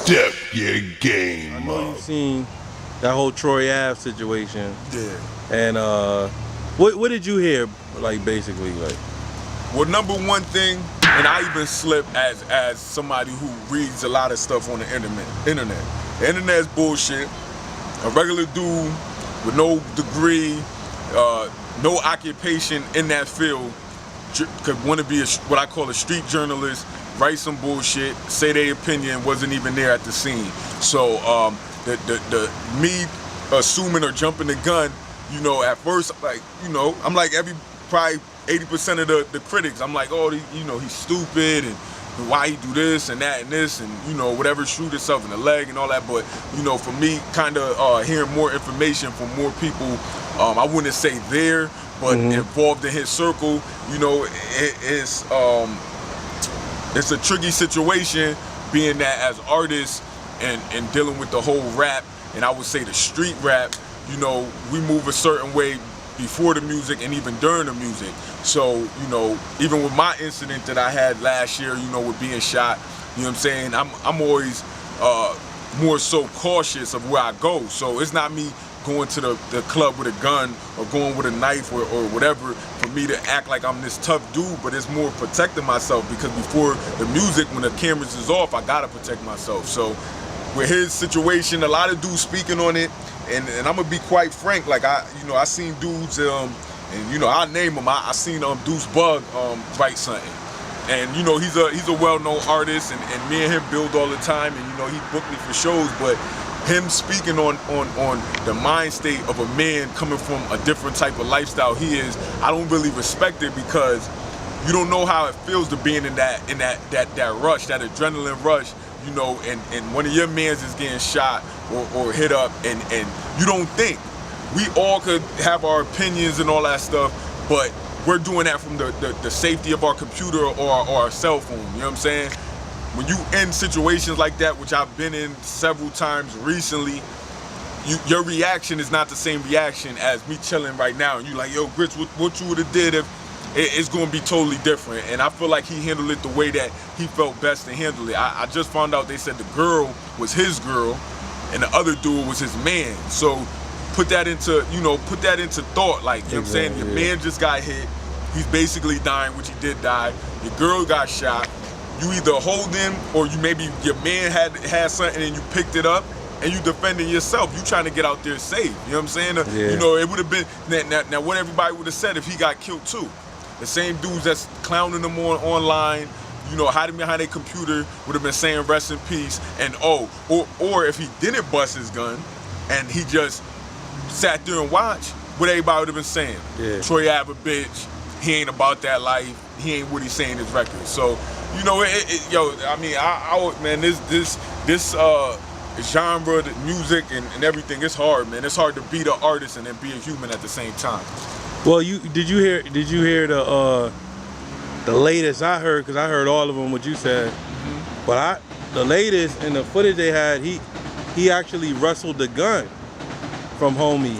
Step your game I know up. you've seen that whole Troy Ave situation. Yeah. And what did you hear, like, basically, like? Well, number one thing, and I even slip as somebody who reads a lot of stuff on the internet. The internet is bullshit. A regular dude with no degree, no occupation in that field, could want to be what I call a street journalist, write some bullshit, say their opinion, wasn't even there at the scene. So the me assuming or jumping the gun, you know, at first, like, you know, I'm like probably 80% of the critics. I'm like, oh, you know, he's stupid and why he do this and that and this and, you know, whatever, shoot himself in the leg and all that. But, you know, for me, kind of hearing more information from more people, I wouldn't say there, but involved in his circle, you know, it's a tricky situation being that as artists and dealing with the whole rap, and I would say the street rap, you know, we move a certain way before the music and even during the music. So, you know, even with my incident that I had last year, you know, with being shot, you know what I'm saying, I'm always more so cautious of where I go. So it's not me going to the club with a gun or going with a knife or whatever for me to act like I'm this tough dude, but it's more protecting myself, because before the music, when the cameras is off, I gotta protect myself. So with his situation, a lot of dudes speaking on it, and I'm gonna be quite frank, like I seen dudes, and you know, I'll name him, I seen Deuce Bug write something. And you know, he's a well-known artist, and me and him build all the time, and you know, he booked me for shows, but him speaking on the mind state of a man coming from a different type of lifestyle he is, I don't really respect it, because you don't know how it feels to being in that rush, that adrenaline rush, you know, and one of your mans is getting shot or hit up, and you don't think. We all could have our opinions and all that stuff, but we're doing that from the safety of our computer or our cell phone, you know what I'm saying? When you in situations like that, which I've been in several times recently, your reaction is not the same reaction as me chilling right now. And you like, yo, Grits, what you would have did if it's going to be totally different. And I feel like he handled it the way that he felt best to handle it. I just found out they said the girl was his girl and the other dude was his man. So put that into thought. Like, you know what I'm saying? Your man just got hit. He's basically dying, which he did die. Your girl got shot. You either hold him, or you maybe your man had something and you picked it up and you defending yourself. You trying to get out there safe. You know what I'm saying? Yeah. You know, it would have been now what everybody would have said if he got killed too. The same dudes that's clowning him online, you know, hiding behind their computer, would have been saying rest in peace, and or if he didn't bust his gun and he just sat there and watched, what everybody would have been saying. Yeah. Troy Ave a bitch. He ain't about that life. He ain't what he's saying in his record. So, you know, yo, I mean, man, this genre, the music and everything, it's hard, man. It's hard to be the artist and then be a human at the same time. Well, did you hear the latest I heard? Because I heard all of them, what you said. But the latest in the footage they had, he actually wrestled the gun from homie.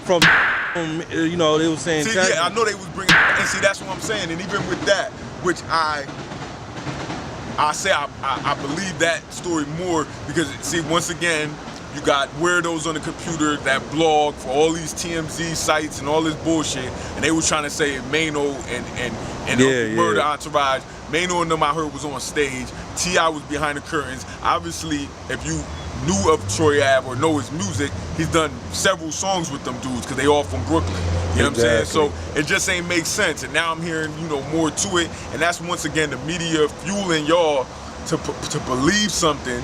From you know, they was saying. Yeah, I know they was bringing, and see, that's what I'm saying. And even with that, which I say I believe that story more, because see, once again, you got weirdos on the computer that blog for all these TMZ sites and all this bullshit, and they were trying to say Mano and Murder Entourage. Mano and them I heard was on stage. T.I. was behind the curtains. Obviously, if you knew of Troy Ave or know his music, he's done several songs with them dudes, because they all from Brooklyn. You know what I'm saying? So it just ain't make sense. And now I'm hearing, you know, more to it. And that's once again the media fueling y'all to believe something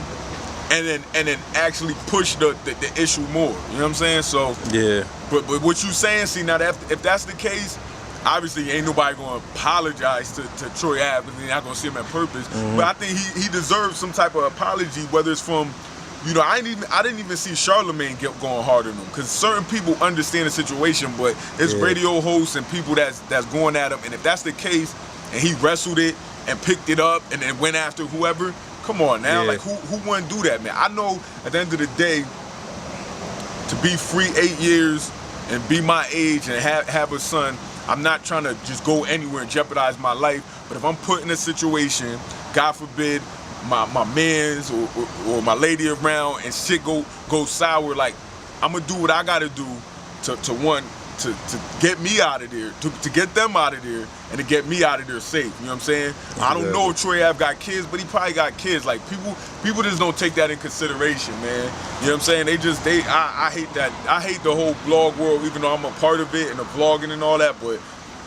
and then actually push the issue more. You know what I'm saying? So yeah. But what you saying, see, now that if that's the case, obviously ain't nobody gonna apologize to Troy Ave, because they're not gonna see him at purpose. But I think he deserves some type of apology, whether it's from, you know, I didn't even see Charlemagne going hard on him, because certain people understand the situation, but it's radio hosts and people that's going at him. And if that's the case, and he wrestled it and picked it up and then went after whoever, come on now, like who wouldn't do that, man? I know at the end of the day, to be free 8 years and be my age and have a son, I'm not trying to just go anywhere and jeopardize my life. But if I'm put in a situation, God forbid, my mans or my lady around and shit go sour, like I'm gonna do what I gotta do to get me out of there, to get them out of there, and to get me out of there safe. You know what I'm saying? I don't know if Troy Ave got kids, but he probably got kids. Like people just don't take that in consideration, man. You know what I'm saying? I hate that. I hate the whole blog world, even though I'm a part of it and the vlogging and all that. But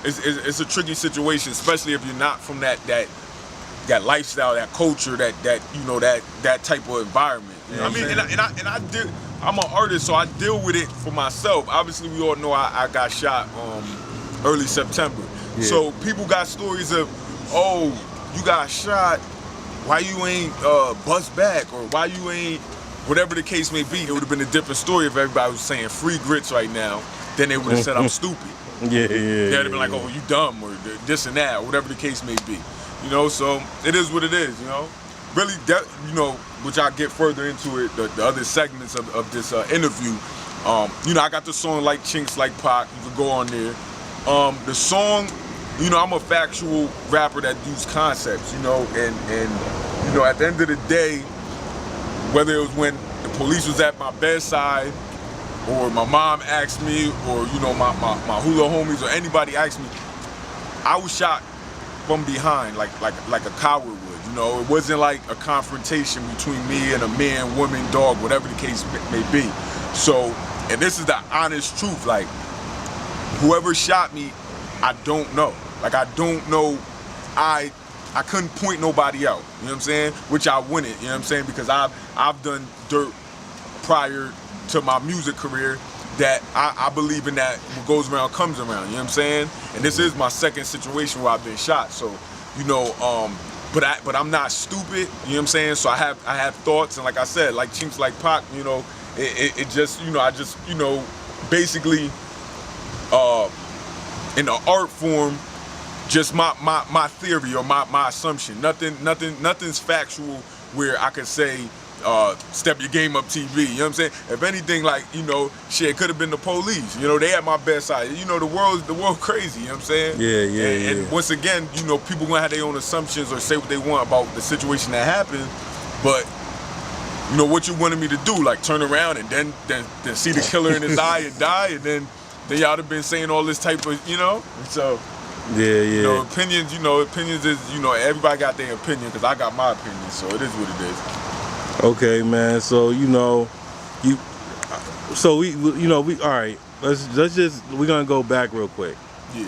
it's a tricky situation, especially if you're not from that lifestyle, that culture, that type of environment. You know what I mean? I'm an artist, so I deal with it for myself. Obviously, we all know I got shot early September. Yeah. So people got stories of, oh, you got shot, why you ain't bust back, or why you ain't, whatever the case may be. It would have been a different story if everybody was saying free grits right now. Then they would have said I'm stupid. They'd have been like, oh, you dumb, or this and that, or whatever the case may be. You know, so it is what it is, you know. Really, you know, which I'll get further into it, the other segments of this interview. You know, I got the song Like Chinks Like Pac, you can go on there. The song, you know, I'm a factual rapper that does concepts, you know, and you know, at the end of the day, whether it was when the police was at my bedside, or my mom asked me, or, you know, my hula homies, or anybody asked me, I was shot from behind, like a coward would. You know, it wasn't like a confrontation between me and a man, woman, dog, whatever the case may be. So, and this is the honest truth, like, whoever shot me, I don't know. Like, I don't know, I couldn't point nobody out, you know what I'm saying? Which I wouldn't, you know what I'm saying? Because I've done dirt prior to my music career that I believe in, that what goes around comes around, you know what I'm saying? And this is my second situation where I've been shot, so, you know, but I'm not stupid, you know what I'm saying? So I have thoughts, and like I said, like Chinks Like Pac, you know, it just, you know, I just, you know, basically in the art form, just my theory or my assumption. Nothing's factual where I could say step your game up TV, you know what I'm saying? If anything, like, you know, shit, it could have been the police, you know, they at my bedside. You know, the world crazy, you know what I'm saying? Yeah. And once again, you know, people gonna have their own assumptions or say what they want about the situation that happened, but you know, what you wanted me to do, like turn around and then see the killer in his eye and die, and then y'all have been saying all this type of, you know? So you know, opinions is, you know, everybody got their opinion, because I got my opinion, so it is what it is. Okay, man. So, you know, we all right. Let's just, we're gonna go back real quick. Yeah.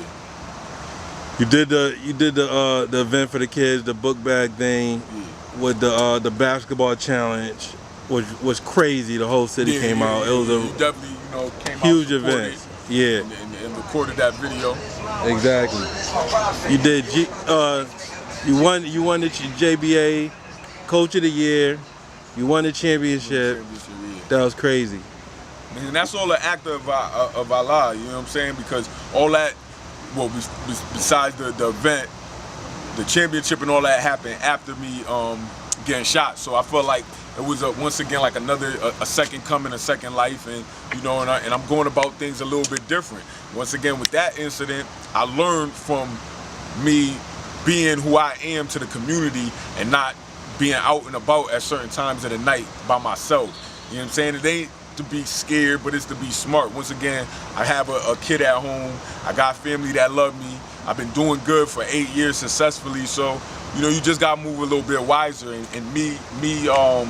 You did the event for the kids, the book bag thing, with the basketball challenge, which was crazy. The whole city came out. It was a definitely, you know, came huge out event. Yeah. And recorded that video. Exactly. You did. You won the JBA Coach of the Year. You won the championship. That was crazy. And that's all an act of Allah, you know what I'm saying? Because all that, well, besides the event, the championship and all that happened after me getting shot. So I felt like it was once again like a second coming, a second life, and you know, and I'm going about things a little bit different. Once again, with that incident, I learned from me being who I am to the community and not being out and about at certain times of the night by myself. You know what I'm saying? It ain't to be scared, but it's to be smart. Once again, I have a kid at home. I got family that love me. I've been doing good for 8 years successfully. So, you know, you just gotta move a little bit wiser. And me, I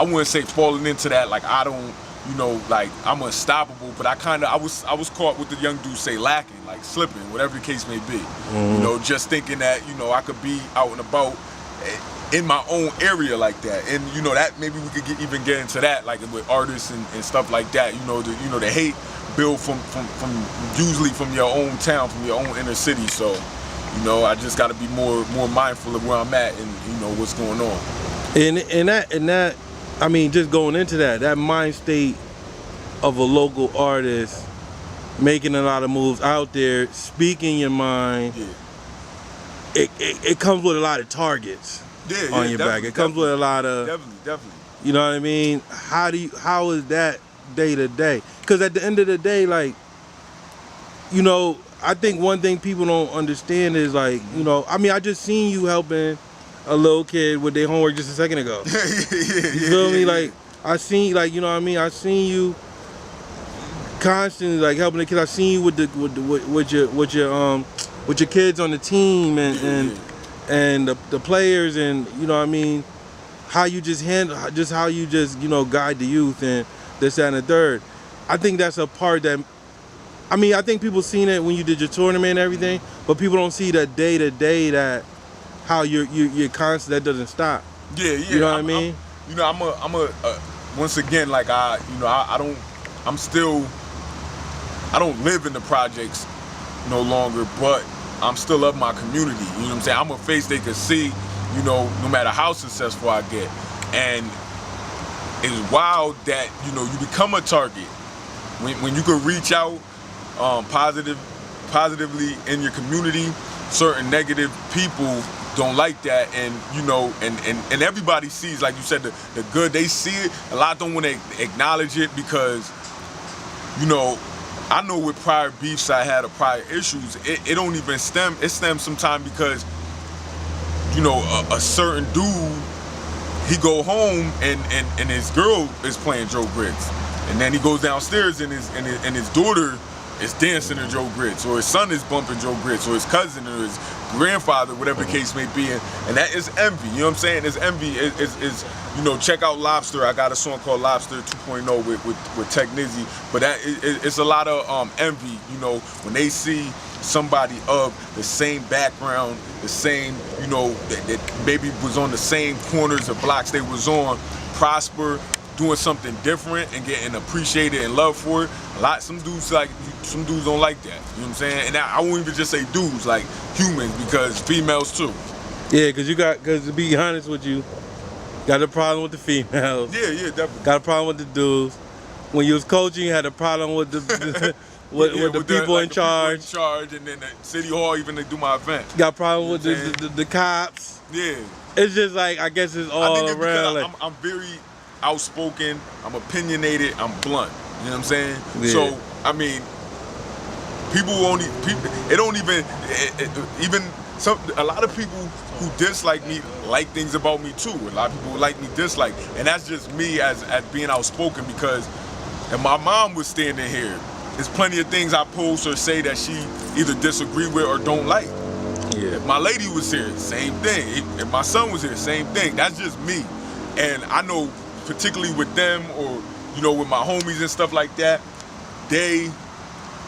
wouldn't say falling into that, like I don't, you know, like I'm unstoppable, but I was caught with the young dude say lacking, like slipping, whatever the case may be. You know, just thinking that, you know, I could be out and about in my own area like that, and you know, that maybe we could even get into that, like with artists and stuff like that. You know, the hate build from usually from your own town, from your own inner city. So, you know, I just got to be more mindful of where I'm at and, you know, what's going on. And that, I mean, just going into that mind state of a local artist, making a lot of moves out there, speaking your mind. Yeah. It comes with a lot of targets. On your back. It comes with a lot of definitely. You know what I mean? How is that day to day? Because at the end of the day, like, you know, I think one thing people don't understand is, like, you know, I mean, I just seen you helping a little kid with their homework just a second ago. You feel me? Like I seen, like, you know what I mean. I seen you constantly like helping the kids. I seen you with your kids on the team and the players, and you know what I mean. How you just handle, just how you just, you know, guide the youth and this, that, and the third. I think that's a part that, I mean, I think people seen it when you did your tournament and everything, but people don't see that day to day, that how you're constant, that doesn't stop. Yeah. You know what I mean? I'm once again, like I don't live in the projects no longer, but I'm still of my community. You know what I'm saying? I'm a face they can see, you know, no matter how successful I get. And it's wild that, you know, you become a target when you can reach out positively in your community. Certain negative people don't like that, and you know, and everybody sees, like you said, the good. They see it. A lot don't want to acknowledge it because, you know, I know with prior beefs I had or prior issues, it don't even stem. It stems sometimes because, you know, a certain dude, he go home and his girl is playing Joe Griggs, and then he goes downstairs and his daughter is dancing to Joe Griggs, or his son is bumping Joe Griggs, or his cousin or his grandfather, whatever the case may be, and that is envy. You know what I'm saying? It's envy. Is you know, check out Lobster. I got a song called Lobster 2.0 with Tech Nizzy, but it's a lot of envy. You know, when they see somebody of the same background, the same, you know, that maybe was on the same corners of blocks they was on, prosper, doing something different and getting appreciated and loved for it. Some dudes don't like that. You know what I'm saying? And I won't even just say dudes, like humans, because females too. Yeah, because to be honest with you, got a problem with the females. Yeah, definitely. Got a problem with the dudes. When you was coaching, you had a problem with the with the people in charge. And then the city hall even to do my event. Got a problem with the cops. Yeah. It's just like, I guess it's all around. Like, I'm very outspoken, I'm opinionated, I'm blunt. You know what I'm saying? Yeah. So, I mean, a lot of people who dislike me like things about me too. A lot of people who like me dislike. And that's just me as being outspoken, because if my mom was standing here, there's plenty of things I post or say that she either disagree with or don't like. yeah. If my lady was here, same thing. If my son was here, same thing. That's just me. And I know, particularly with them, or, you know, with my homies and stuff like that, they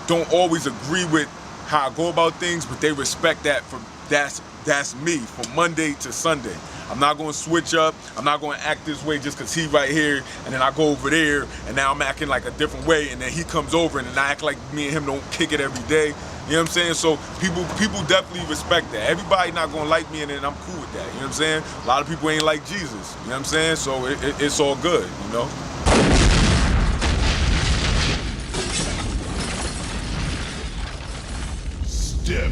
don't always agree with how I go about things, but they respect that. That's me from Monday to Sunday. I'm not going to switch up. I'm not going to act this way just because he right here, and then I go over there, and now I'm acting like a different way, and then he comes over, and then I act like me and him don't kick it every day. You know what I'm saying? So people definitely respect that. Everybody not going to like me, and then I'm cool with that. You know what I'm saying? A lot of people ain't like Jesus. You know what I'm saying? So it's all good, you know? Step